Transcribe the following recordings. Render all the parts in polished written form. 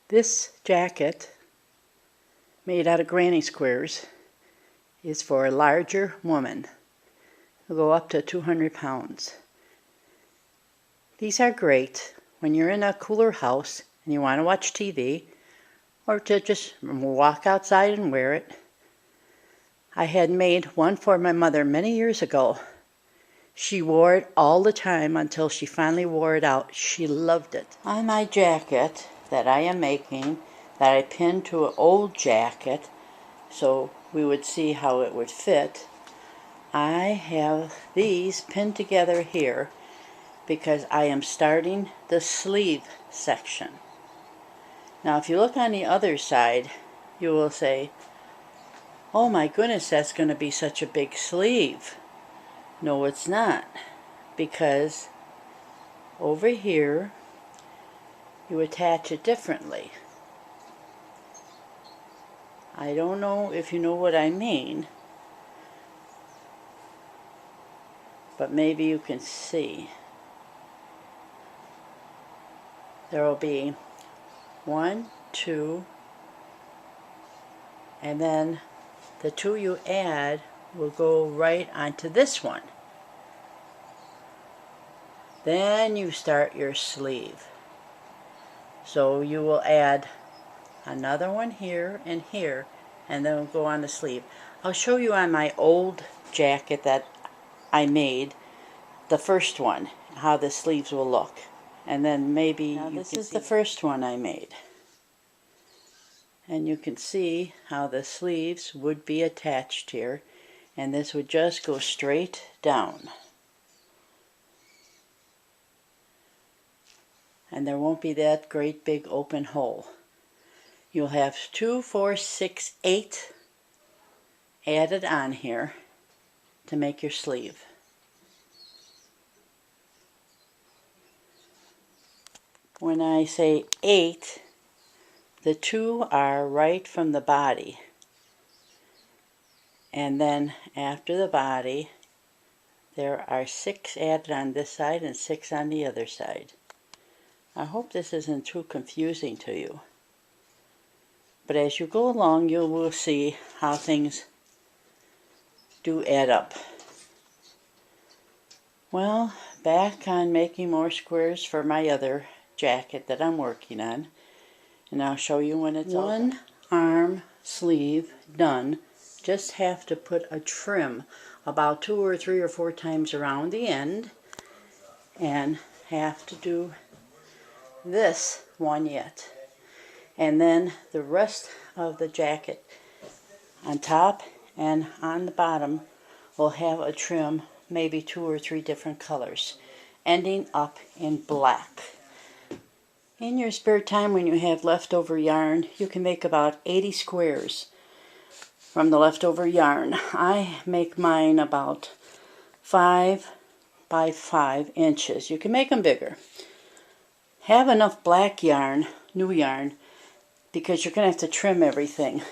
This jacket, made out of granny squares, is for a larger woman. It'll go up to 200 pounds. These are great when you're in a cooler house and you want to watch TV, or to just walk outside and wear it. I had made one for my mother many years ago. She wore it all the time until she finally wore it out. She loved it. On my jacket that I am making, that I pinned to an old jacket so we would see how it would fit, I have these pinned together here because I am starting the sleeve section. Now if you look on the other side, you will say, oh my goodness, that's going to be such a big sleeve. No, it's not, because over here you attach it differently. I don't know if you know what I mean, but maybe you can see. There will be 1, 2, and then the 2 you add will go right onto this one. Then you start your sleeve. So you will add another one here, and then it'll go on the sleeve. I'll show you on my old jacket that I made, the first one, how the sleeves will look. And then maybe now this is the first one I made. And you can see how the sleeves would be attached here, and this would just go straight down. And there won't be that great big open hole. You'll have 2, 4, 6, 8 added on here to make your sleeve. When I say 8, the 2 are right from the body. And then after the body, there are 6 added on this side and 6 on the other side. I hope this isn't too confusing to you. But as you go along, you will see how things do add up. Well, back on making more squares for my other jacket that I'm working on. And I'll show you when it's one arm sleeve done. Just have to put a trim about 2 or 3 or 4 times around the end, and have to do this one yet. And then the rest of the jacket on top and on the bottom will have a trim, maybe 2 or 3 different colors, ending up in black. In your spare time, when you have leftover yarn, you can make about 80 squares from the leftover yarn. I make mine about 5 by 5 inches. You can make them bigger. Have enough black yarn, new yarn, because you're going to have to trim everything.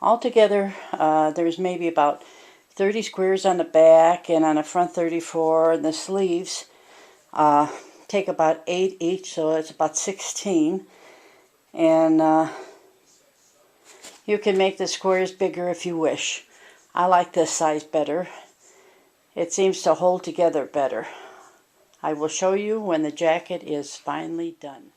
Altogether, there's maybe about 30 squares on the back, and on the front 34, and the sleeves take about 8 each, so it's about 16. And you can make the squares bigger if you wish. I like this size better. It seems to hold together better. I will show you when the jacket is finally done.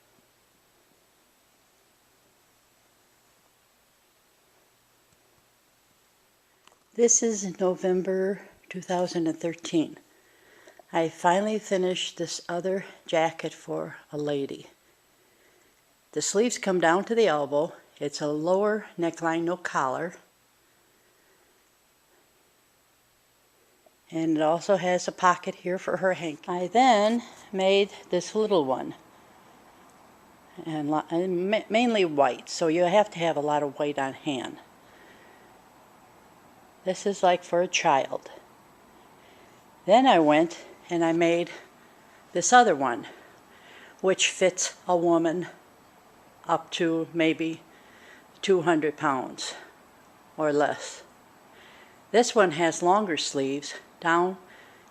This is November 2013. I finally finished this other jacket for a lady. The sleeves come down to the elbow. It's a lower neckline, no collar. And it also has a pocket here for her hanky. I then made this little one, and mainly white, so you have to have a lot of white on hand. This is like for a child. Then I went and I made this other one, which fits a woman up to maybe 200 pounds or less. This one has longer sleeves down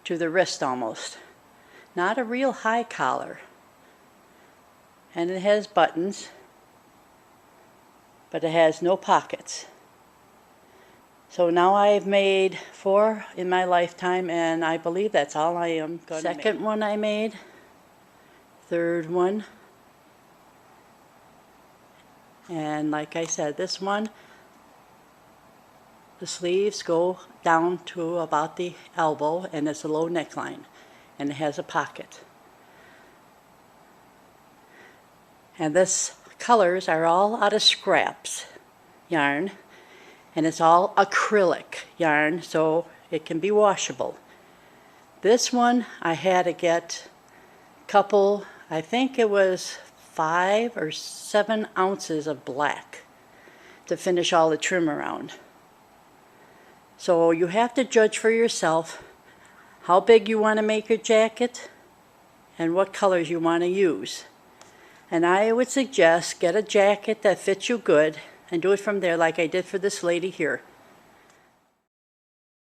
to the wrist almost. Not a real high collar. And it has buttons, but it has no pockets. So now I've made 4 in my lifetime, and I believe that's all I am going to make. Second one I made, third one, and like I said, this one, the sleeves go down to about the elbow, and it's a low neckline, and it has a pocket. And this colors are all out of scraps yarn, and it's all acrylic yarn, so it can be washable. This one I had to get a couple, I think it was 5 or 7 ounces of black to finish all the trim around. So you have to judge for yourself how big you want to make your jacket and what colors you want to use. And I would suggest get a jacket that fits you good and do it from there like I did for this lady here.